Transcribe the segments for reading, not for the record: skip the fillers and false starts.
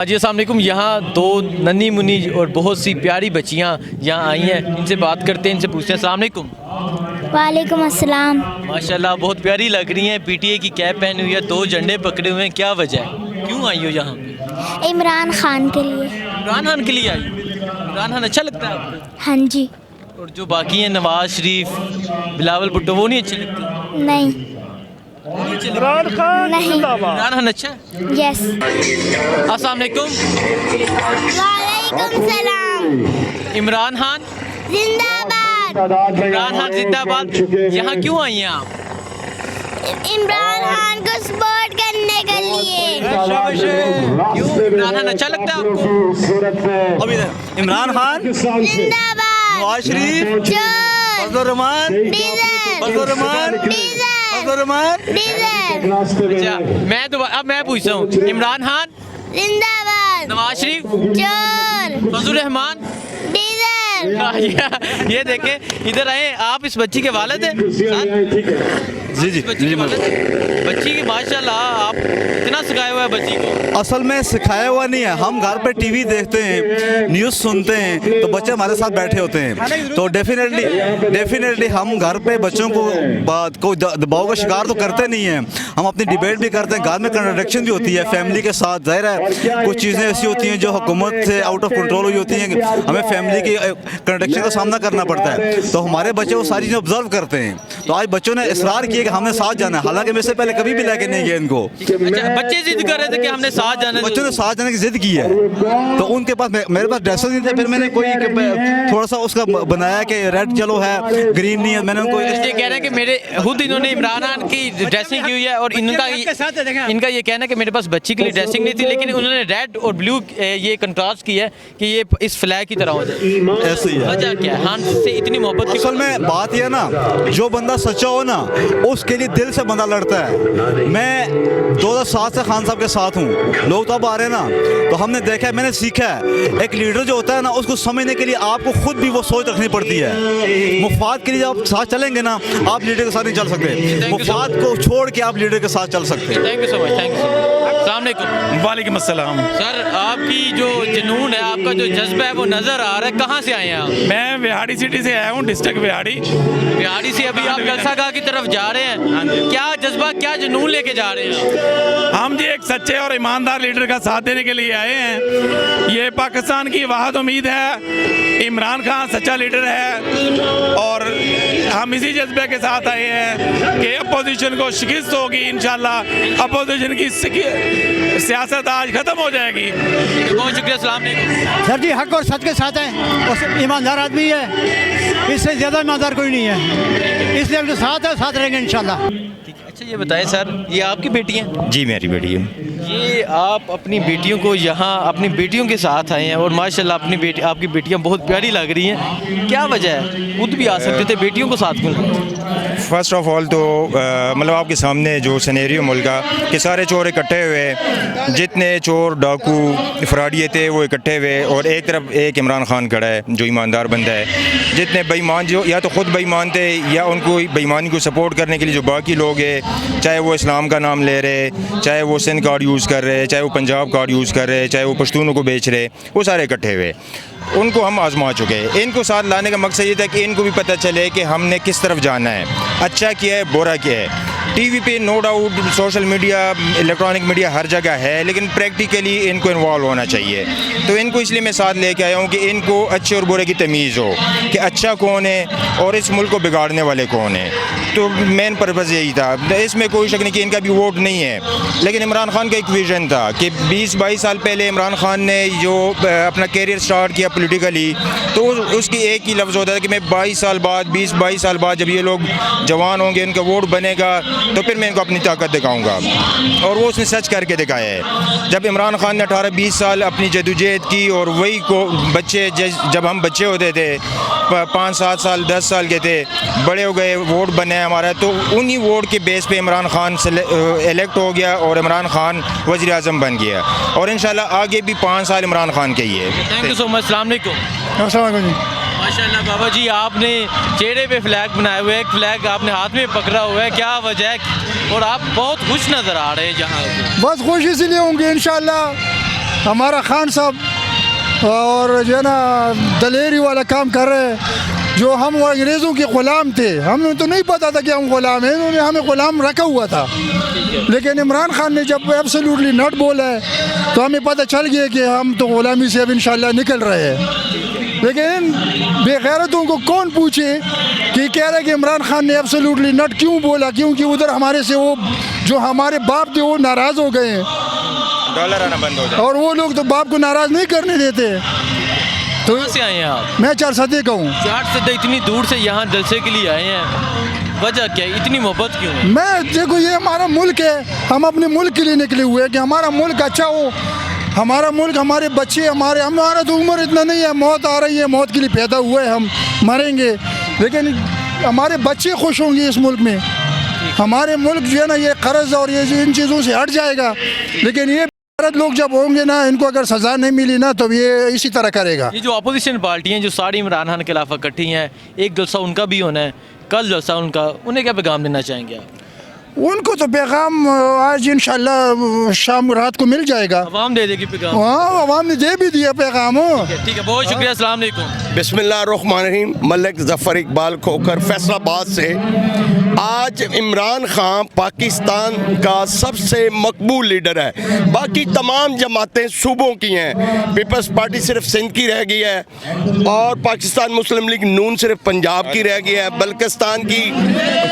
جی السلام علیکم. یہاں دو ننھی منی اور بہت سی پیاری بچیاں یہاں آئی ہیں, ان سے بات کرتے ہیں, ان سے پوچھتے ہیں. السلام علیکم. وعلیکم السلام. ماشاءاللہ بہت پیاری لگ رہی ہیں, پی ٹی اے کی کیپ پہنی ہوئی ہے, دو جھنڈے پکڑے ہوئے ہیں, کیا وجہ ہے, کیوں آئی ہو یہاں پہ؟ عمران خان کے لیے. عمران خان کے لیے آئی ہو؟ عمران خان اچھا لگتا ہے آپ کو؟ ہاں جی. اور جو باقی ہیں نواز شریف, بلاول بھٹو, وہ نہیں اچھے لگتے؟ نہیں. عمران خان نہیں. عمران خان اچھا ہے. یس. السلام علیکم. وعلیکم السلام. عمران خان زندہ باد. عمران خان زندہ باد. یہاں کیوں آئی ہیں آپ؟ عمران خان کو سپورٹ کرنے کے لیے. کیوں عمران خان اچھا لگتا ہے آپ کو؟ عمران خان زندہ باد. نواز شریف چور. فضل الرحمان ڈیزل. فضل الرحمان ڈیزل. فضل الرحمان ڈیزل. اچھا اب میں پوچھتا ہوں, عمران خان, زندہ باد. نواز شریف, چور. فضل الرحمان. ڈیزل. یہ دیکھیں, ادھر آئے, آپ اس بچی کے والد ہیں؟ جی بچی کی ماشاءاللہ آپ اتنا سکھایا ہوا ہے بچی کو. اصل میں سکھایا ہوا نہیں ہے, ہم گھر پہ ٹی وی دیکھتے ہیں, نیوز سنتے ہیں, تو بچے ہمارے ساتھ بیٹھے ہوتے ہیں, تو ڈیفینیٹلی ہم گھر پہ بچوں کو دباؤ کا شکار تو کرتے نہیں ہیں. ہم اپنی ڈیبیٹ بھی کرتے ہیں, گھر میں کنٹرڈکشن بھی ہوتی ہے فیملی کے ساتھ. ظاہر ہے کچھ چیزیں ایسی ہوتی ہیں جو حکومت سے آؤٹ آف کنٹرول ہوئی ہوتی ہیں, ہمیں فیملی کی کنٹرڈکشن کا سامنا کرنا پڑتا ہے, تو ہمارے بچے وہ ساری چیزیں آبزرو کرتے ہیں. تو آج بچوں نے اصرار کیا کہ ہم نے ساتھ جانا ہے, حالانکہ میں سے پہلے کبھی بھی لے کے نہیں گیا ان کو. اچھا, بچے ضد کر رہے تھے کہ ہم نے ساتھ جانا ہے. بچوں نے ساتھ جانے کی ضد کی ہے, تو ان کے پاس میرے پاس ڈریسز نہیں تھے, پھر میں نے کوئی تھوڑا سا اس کا بنایا کہ ریڈ چلو ہے, گرین نہیں ہے. میں نے ان کو یہ کہہ رہے ہیں کہ میرے خود انہوں نے عمران خان کی ڈریسنگ کی ہوئی ہے, اور ان کا یہ کہنا ہے کہ میرے پاس بچی کے لیے ڈریسنگ نہیں تھی, لیکن انہوں نے ریڈ اور بلو یہ کنٹراسٹ کیا ہے کہ یہ اس فلیگ کی طرح ہو جائے. ایسے ہی ہے. وجہ کیا ہے خان سے اتنی محبت کی؟ اصل میں بات یہ نا, جو بندہ سچا ہو نا اس کے لیے دل سے بندہ لڑتا ہے. میں 2007 سے خان صاحب کے ساتھ ہوں, لوگ تو اب آ رہے ہیں نا, تو ہم نے دیکھا ہے, میں نے سیکھا ہے, ایک لیڈر جو ہوتا ہے نا اس کو سمجھنے کے لیے آپ کو خود بھی وہ سوچ رکھنی پڑتی ہے. مفاد کے لیے جب آپ ساتھ چلیں گے نا, آپ لیڈر کے ساتھ نہیں چل سکتے, مفاد کو چھوڑ کے آپ لیڈر کے ساتھ چل سکتے ہیں. Thank you so much. Thank you. السلام علیکم. وعلیکم السلام. سر آپ کی جو جنون ہے, آپ کا جو جذبہ ہے وہ نظر آ رہا ہے. کہاں سے آئے ہیں آپ؟ میں وہاڑی سٹی سے آیا ہوں, ڈسٹرکٹ وہاڑی. بہاڑی سے ابھی آپ جلسہ گاہ کی طرف جا رہے ہیں, کیا جذبہ, کیا جنون لے کے جا رہے ہیں؟ ہم جی ایک سچے اور ایماندار لیڈر کا ساتھ دینے کے لیے آئے ہیں. یہ پاکستان کی واحد امید ہے, عمران خان سچا لیڈر ہے, اور ہم اسی جذبے کے ساتھ آئے ہیں کہ اپوزیشن کو شکست ہوگی انشاءاللہ. اپوزیشن کی سیاست آج ختم ہو جائے گی. بہت شکریہ. السلام علیکم. سر جی حق اور سچ کے ساتھ ہیں, اور ایماندار آدمی ہے, اس سے زیادہ ایماندار کوئی نہیں ہے, اس لیے ہم جو ساتھ ہے ساتھ رہیں گے انشاءاللہ. اچھا یہ بتائیں سر, یہ آپ کی بیٹی ہیں؟ جی میری بیٹی ہے. یہ آپ اپنی بیٹیوں کو یہاں اپنی بیٹیوں کے ساتھ آئے ہیں, اور ماشاءاللہ آپ کی بیٹیاں بہت پیاری لگ رہی ہیں, کیا وجہ ہے؟ خود بھی آ سکتے تھے, بیٹیوں کو ساتھ کیوں؟ فرسٹ آف آل تو مطلب آپ کے سامنے جو سینیریو ملک کا کہ سارے چور اکٹھے ہوئے, جتنے چور ڈاکو فراڈیے تھے وہ اکٹھے ہوئے, اور ایک طرف ایک عمران خان کھڑا ہے جو ایماندار بندہ ہے. جتنے بے ایمان جو یا تو خود بے ایمان تھے یا ان کو بے ایمانی کو سپورٹ کرنے کے لیے جو باقی لوگ ہیں, چاہے وہ اسلام کا نام لے رہے, چاہے وہ سندھ کارڈ یوز کر رہے, چاہے وہ پنجاب کارڈ یوز کر رہے, چاہے وہ پشتونوں کو بیچ رہے, وہ سارے اکٹھے ہوئے. ان کو ہم آزما چکے. ان کو ساتھ لانے کا مقصد یہ تھا کہ ان کو بھی پتہ چلے کہ ہم نے کس طرف جانا ہے, اچھا کیا ہے برا کیا ہے. ٹی وی پہ no doubt, social media, electronic media ہر جگہ ہے, لیکن پریکٹیکلی ان کو انوالو ہونا چاہیے. تو ان کو اس لیے میں ساتھ لے کے آیا ہوں کہ ان کو اچھے اور برے کی تمیز ہو, کہ اچھا کون ہے اور اس ملک کو بگاڑنے والے کون ہیں. تو مین پرپز یہی تھا. اس میں کوئی شک نہیں کہ ان کا بھی ووٹ نہیں ہے, لیکن عمران خان کا ایک ویژن تھا کہ 20-22 سال پہلے عمران خان نے جو اپنا کیریئر سٹارٹ کیا پولیٹیکلی, تو اس کی ایک ہی لفظ ہوتا تھا کہ میں 22 سال بعد 20-22 سال بعد جب یہ لوگ جوان ہوں گے, ان کا ووٹ بنے گا, تو پھر میں ان کو اپنی طاقت دکھاؤں گا. اور وہ اس نے سچ کر کے دکھایا ہے. جب عمران خان نے 18-20 سال اپنی جدوجہد کی, اور وہی کو بچے جب ہم بچے ہوتے تھے 5-7 سال 10 سال کے تھے, بڑے ہو گئے, ووٹ بنے ہمارا, تو انہی ووٹ کے بیس پہ عمران خان الیکٹ ہو گیا, اور عمران خان وزیر اعظم بن گیا, اور انشاءاللہ آگے بھی 5 سال عمران خان کے ہی ہے. تھینک یو سو مچ. السلام علیکم. السلام علیکم جی. ماشاءاللہ بابا جی, آپ نے چہرے پہ فلیگ بنائے ہوئے, ایک فلیگ آپ نے ہاتھ میں پکڑا ہوا ہے, کیا وجہ ہے, اور آپ بہت خوش نظر آ رہے ہیں جہاں؟ بس خوش اسی لیے ہوں گے انشاءاللہ ہمارا خان صاحب اور جو ہے نا دلیری والا کام کر رہے ہیں، جو ہم وہ انگریزوں کے غلام تھے، ہمیں تو نہیں پتا تھا کہ ہم غلام ہیں، انہوں نے ہمیں غلام رکھا ہوا تھا، لیکن عمران خان نے جب ایبسلیوٹلی ناٹ بولا ہے تو ہمیں پتہ چل گیا کہ ہم تو غلامی سے اب انشاءاللہ نکل رہے ہیں۔ لیکن بے غیرتوں کو کون پوچھے کہ کہہ رہے کہ عمران خان نے ایبسلیوٹلی ناٹ کیوں بولا، کیونکہ ادھر ہمارے سے وہ جو ہمارے باپ تھے وہ ناراض ہو گئے ہیں، ڈالر آنا بند ہو جائے، اور وہ لوگ تو باپ کو ناراض نہیں کرنے دیتے۔ تو کہاں سے آئے ہیں آپ؟ میں 4 سدے کا ہوں۔ 4 سدے اتنی دور سے یہاں جلسے کے لیے آئے ہیں، وجہ کیا ہے؟ اتنی محبت کیوں ہے؟ میں دیکھو یہ ہمارا ملک ہے، ہم اپنے ملک کے لیے نکلے ہوئے ہیں کہ ہمارا ملک اچھا ہو، ہمارا ملک، ہمارے بچے، ہمارا تو عمر اتنا نہیں ہے، موت آ رہی ہے، موت کے لیے پیدا ہوئے، ہم مریں گے، لیکن ہمارے بچے خوش ہوں گے اس ملک میں، ہمارے ملک جو ہے نا یہ قرض اور یہ ان چیزوں سے ہٹ جائے گا، لیکن یہ لوگ جب ہوں گے نا، ان کو اگر سزا نہیں ملی نا تو یہ اسی طرح کرے گا۔ یہ جو اپوزیشن پارٹی ہیں جو ساری عمران خان کے خلاف اکٹھی ہیں، ایک جلسہ ان کا بھی ہونا ہے، کل جلسہ ان کا، انہیں کیا پیغام دینا چاہیں گے آپ؟ ان کو تو پیغام آج انشاءاللہ شام رات کو مل جائے گا، عوام دے دے گی پیغام؟ ہاں عوام نے دے بھی دیا پیغام۔ ٹھیک ہے، بہت شکریہ، السلام علیکم۔ بسم اللہ الرحمن الرحیم۔ ملک ظفر اقبال کھوکھر فیصل آباد سے۔ آج عمران خان پاکستان کا سب سے مقبول لیڈر ہے، باقی تمام جماعتیں صوبوں کی ہیں، پیپلز پارٹی صرف سندھ کی رہ گئی ہے، اور پاکستان مسلم لیگ نون صرف پنجاب کی رہ گئی ہے، بلکستان کی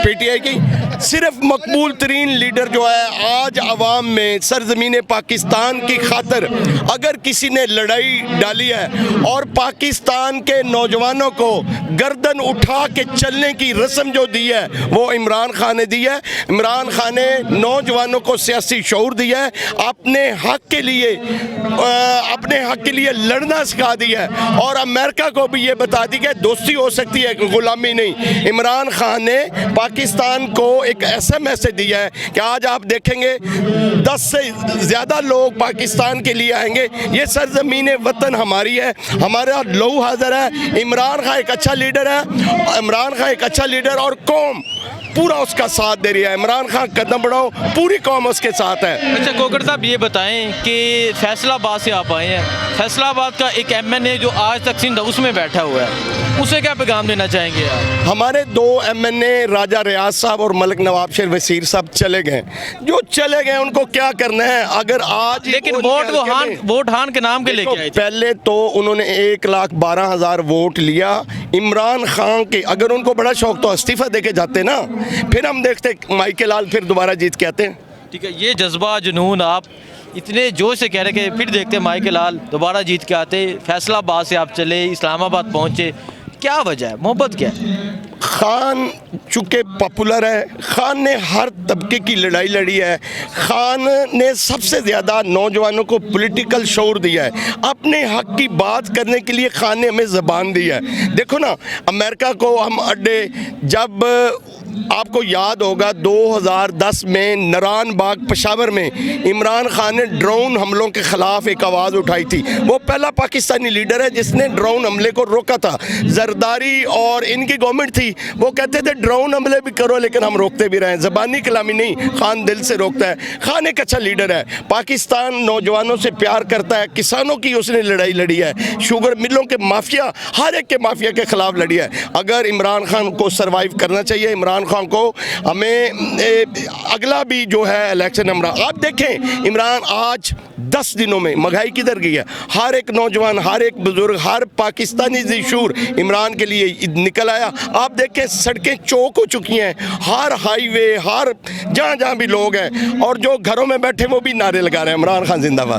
پی ٹی آئی کی۔ صرف مقبول ترین لیڈر جو ہے آج عوام میں سرزمین پاکستان کی خاطر اگر کسی نے لڑائی ڈالی ہے اور پاکستان کے نوجوانوں کو گردن اٹھا کے چلنے کی رسم جو دی ہے وہ عمران خان نے دی ہے۔ عمران خان نے نوجوانوں کو سیاسی شعور دیا ہے، اپنے حق کے لیے لڑنا سکھا دیا ہے، اور امریکہ کو بھی یہ بتا دی کہ دوستی ہو سکتی ہے، غلامی نہیں۔ عمران خان نے پاکستان کو ایک ایسا میسج دیا ہے کہ آج آپ دیکھیں گے 10 سے زیادہ لوگ پاکستان کے لیے آئیں گے، یہ سرزمین وطن ہماری ہے، ہمارا لہو حاضر ہے۔ عمران خان ایک اچھا لیڈر ہے، عمران خان ایک اچھا لیڈر، اور قوم پورا اس کا ساتھ دے رہی ہے۔ عمران خان قدم بڑھاؤ، پوری قوم اس کے ساتھ ہے۔ اچھا کھوکھر صاحب یہ بتائیں کہ فیصل آباد سے آپ آئے ہیں، فیصل آباد کا ایک ایم این اے جو آج تک سندھ ہاؤس میں بیٹھا ہوا ہے، اسے کیا پیغام دینا چاہیں گے آپ؟ ہمارے 2 ایم این اے راجہ ریاض صاحب اور ملک نواب شیر وزیر صاحب چلے گئے، جو چلے گئے ان کو کیا کرنا ہے؟ اگر آج لیکن ووٹ ہان کے نام کے لے کے آئے تھے۔ پہلے تو انہوں نے 1,12,000 ووٹ لیا عمران خان کے، اگر ان کو بڑا شوق تو استعفیٰ دے کے جاتے نا، پھر ہم دیکھتے مائیکل لال پھر دوبارہ جیت کے آتے ہیں۔ ٹھیک ہے، یہ جذبہ جنون آپ اتنے جوش سے کہہ رہے کہ پھر دیکھتے مائیکل لال دوبارہ جیت کے آتے، فیصل آباد سے آپ چلے اسلام آباد پہنچے، کیا وجہ ہے؟ محبت کیا ہے؟ خان چونکہ پاپولر ہے، خان نے ہر طبقے کی لڑائی لڑی ہے، خان نے سب سے زیادہ نوجوانوں کو پولیٹیکل شعور دیا ہے، اپنے حق کی بات کرنے کے لیے خان نے ہمیں زبان دی ہے۔ دیکھو نا، امریکہ کو ہم اڈے، جب آپ کو یاد ہوگا 2010 میں نران باغ پشاور میں عمران خان نے ڈرون حملوں کے خلاف ایک آواز اٹھائی تھی، وہ پہلا پاکستانی لیڈر ہے جس نے ڈرون حملے کو روکا تھا۔ زرداری اور ان کی گورنمنٹ تھی، وہ کہتے تھے ڈرون حملے بھی کرو لیکن ہم روکتے بھی رہیں، زبانی کلامی نہیں، خان دل سے روکتا ہے۔ خان ایک اچھا لیڈر ہے، پاکستان نوجوانوں سے پیار کرتا ہے، کسانوں کی اس نے لڑائی لڑی ہے، شوگر ملوں کے مافیا، ہر ایک کے مافیا کے خلاف لڑی ہے۔ اگر عمران خان کو سروائیو کرنا چاہیے، عمران خان کو ہمیں اگلا بھی جو ہے الیکشن آپ دیکھیں، عمران آج 10 دنوں میں مہنگائی کدھر گئی ہے، ہر ایک نوجوان، ہر ایک بزرگ، ہر پاکستانی ذی شعور عمران کے لیے نکل آیا۔ آپ دیکھیں سڑکیں چوک ہو چکی ہیں، ہر ہائی وے، ہر جہاں بھی لوگ ہیں، اور جو گھروں میں بیٹھے وہ بھی نعرے لگا رہے ہیں عمران خان زندہ باد۔